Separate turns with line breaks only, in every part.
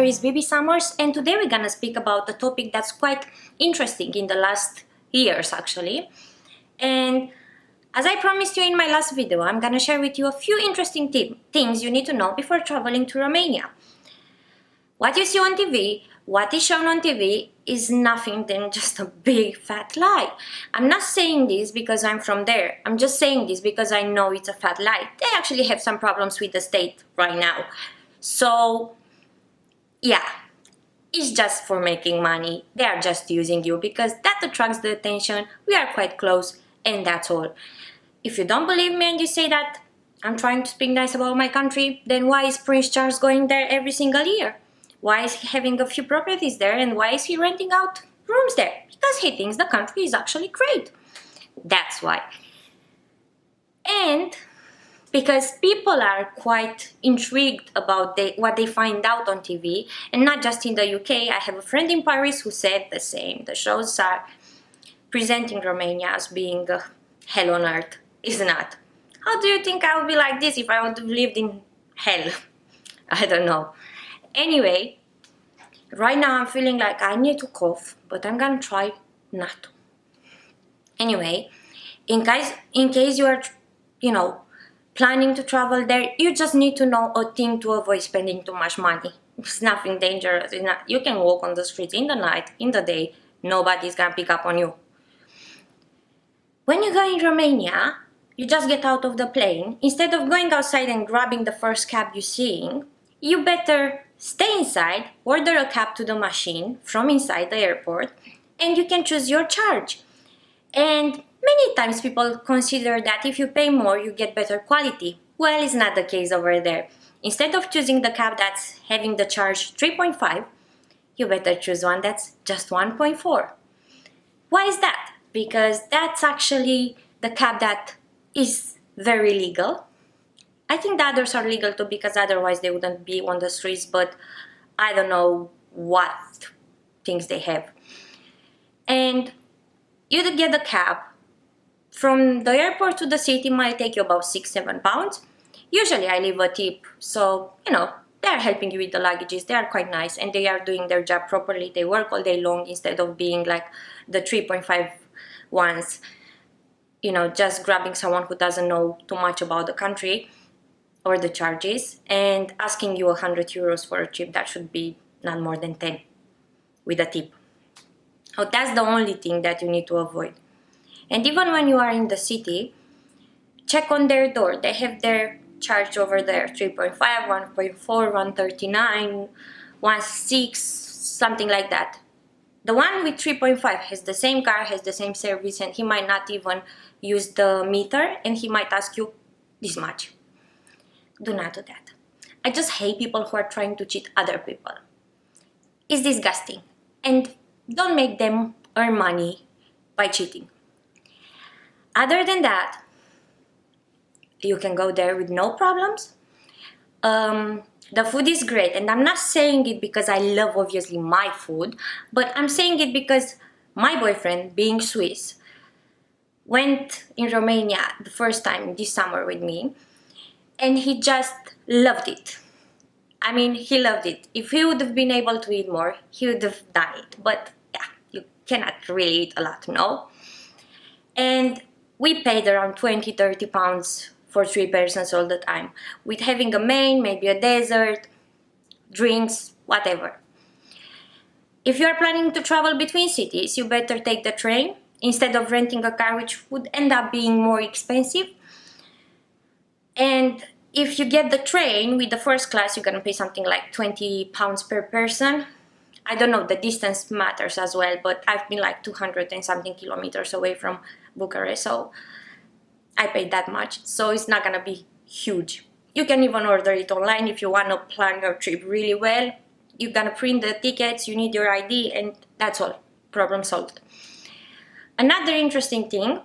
series Baby Summers, and today we're gonna speak about a topic that's quite interesting in the last years actually. And as I promised you in my last video, I'm gonna share with you a few interesting things you need to know before traveling to Romania. What you see on TV, what is shown on TV is nothing than just a big fat lie. I'm not saying this because I'm from there. I'm just saying this because I know it's a fat lie. They actually have some problems with the state right now. So, yeah, it's just for making money. They are just using you because that attracts the attention. We are quite close and that's all. If you don't believe me and you say that I'm trying to speak nice about my country, then why is Prince Charles going there every single year? Why is he having a few properties there and why is he renting out rooms there? Because he thinks the country is actually great. That's why. And because people are quite intrigued about what they find out on TV, and not just in the UK. I have a friend in Paris who said the same. The shows are presenting Romania as being a hell on earth. It's not. How do you think I would be like this if I would have lived in hell? I don't know. Anyway, right now I'm feeling like I need to cough, but I'm gonna try not to. Anyway, in case you are, planning to travel there, you just need to know a thing to avoid spending too much money. It's nothing dangerous. You can walk on the streets in the night, in the day, nobody's gonna pick up on you. When you go in Romania, you just get out of the plane. Instead of going outside and grabbing the first cab you're seeing, you better stay inside, order a cab to the machine from inside the airport, and you can choose your charge. And many times people consider that if you pay more, you get better quality. Well, it's not the case over there. Instead of choosing the cab that's having the charge 3.5, you better choose one that's just 1.4. Why is that? Because that's actually the cab that is very legal. I think the others are legal too because otherwise they wouldn't be on the streets, but I don't know what things they have. And you get the cab. From the airport to the city might take you about 6-7 pounds. Usually I leave a tip, so they're helping you with the luggages. They are quite nice and they are doing their job properly. They work all day long instead of being like the 3.5 ones, just grabbing someone who doesn't know too much about the country or the charges and asking you 100 euros for a trip that should be not more than 10 with a tip. So that's the only thing that you need to avoid. And even when you are in the city, check on their door. They have their charge over there, 3.5, 1.4, 139, 1.6, something like that. The one with 3.5 has the same car, has the same service, and he might not even use the meter, and he might ask you this much. Do not do that. I just hate people who are trying to cheat other people. It's disgusting. And don't make them earn money by cheating. Other than that, you can go there with no problems. The food is great, and I'm not saying it because I love obviously my food, but I'm saying it because my boyfriend, being Swiss, went in Romania the first time this summer with me, and he just loved it. I mean, he loved it. If he would have been able to eat more, he would have done it. But yeah, you cannot really eat a lot, no? And we paid around 20-30 pounds for 3 persons all the time, with having a main, maybe a dessert, drinks, whatever. If you are planning to travel between cities, you better take the train instead of renting a car, which would end up being more expensive. And if you get the train with the first class, you're gonna pay something like 20 pounds per person. I don't know, the distance matters as well, but I've been like 200 and something kilometers away from Bucharest, so I paid that much, so it's not gonna be huge. You can even order it online if you wanna plan your trip really well. You're gonna print the tickets, you need your ID, and that's all. Problem solved. Another interesting thing,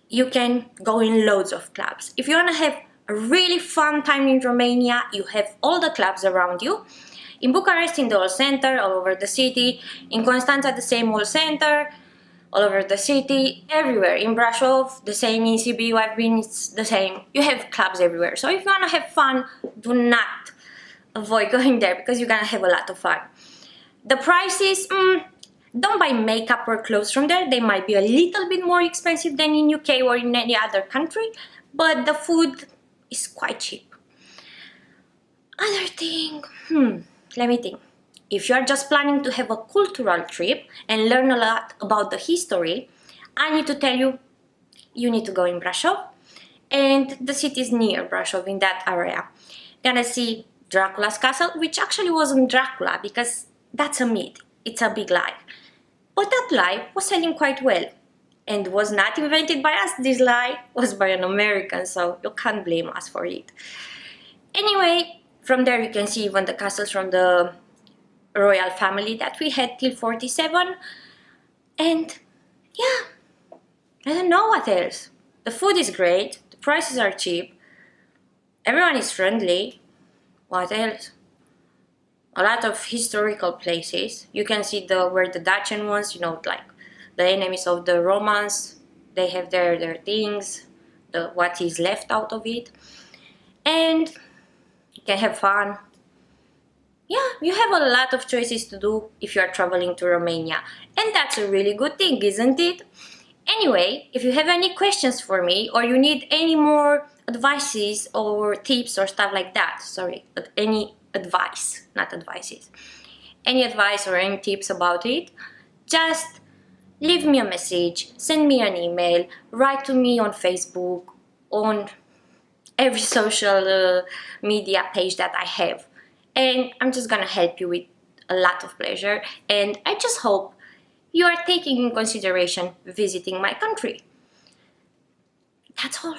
you can go in loads of clubs. If you wanna have a really fun time in Romania, you have all the clubs around you. In Bucharest, in the old center, all over the city. In Constanța, the same old center, all over the city, everywhere. In Brașov, the same. In Sibiu, I've been, it's the same. You have clubs everywhere. So if you want to have fun, do not avoid going there because you're gonna have a lot of fun. The prices, don't buy makeup or clothes from there. They might be a little bit more expensive than in UK or in any other country, but the food is quite cheap. Other thing, let me think. If you're just planning to have a cultural trip and learn a lot about the history, I need to tell you, you need to go in Brasov. And the city is near Brasov, in that area. Gonna see Dracula's castle, which actually wasn't Dracula because that's a myth. It's a big lie. But that lie was selling quite well. And was not invented by us. This lie was by an American, so you can't blame us for it. Anyway, from there you can see even the castles from the royal family that we had till 47. And yeah, I don't know what else. The food is great, the prices are cheap, everyone is friendly. What else? A lot of historical places. You can see where the Dacian ones, like the enemies of the Romans, they have their things, what is left out of it. And you can have fun. Yeah, you have a lot of choices to do if you are traveling to Romania. And that's a really good thing, isn't it? Anyway, if you have any questions for me or you need any more advices or tips or stuff like that, sorry, but any advice, not advices, any advice or any tips about it, just leave me a message, send me an email, write to me on Facebook, on every social media page that I have. And I'm just gonna help you with a lot of pleasure. And I just hope you are taking in consideration visiting my country. That's all.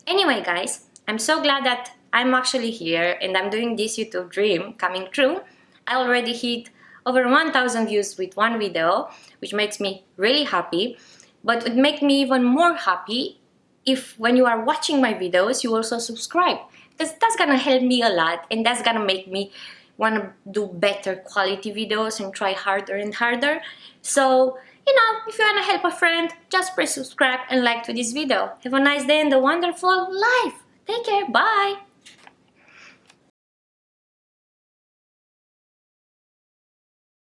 Anyway, guys, I'm so glad that I'm actually here and I'm doing this YouTube dream coming true. I already hit over 1,000 views with one video, which makes me really happy. But it would make me even more happy if when you are watching my videos, you also subscribe. Because that's gonna help me a lot and that's gonna make me want to do better quality videos and try harder and harder. So, if you want to help a friend, just press subscribe and like to this video. Have a nice day and a wonderful life. Take care. Bye.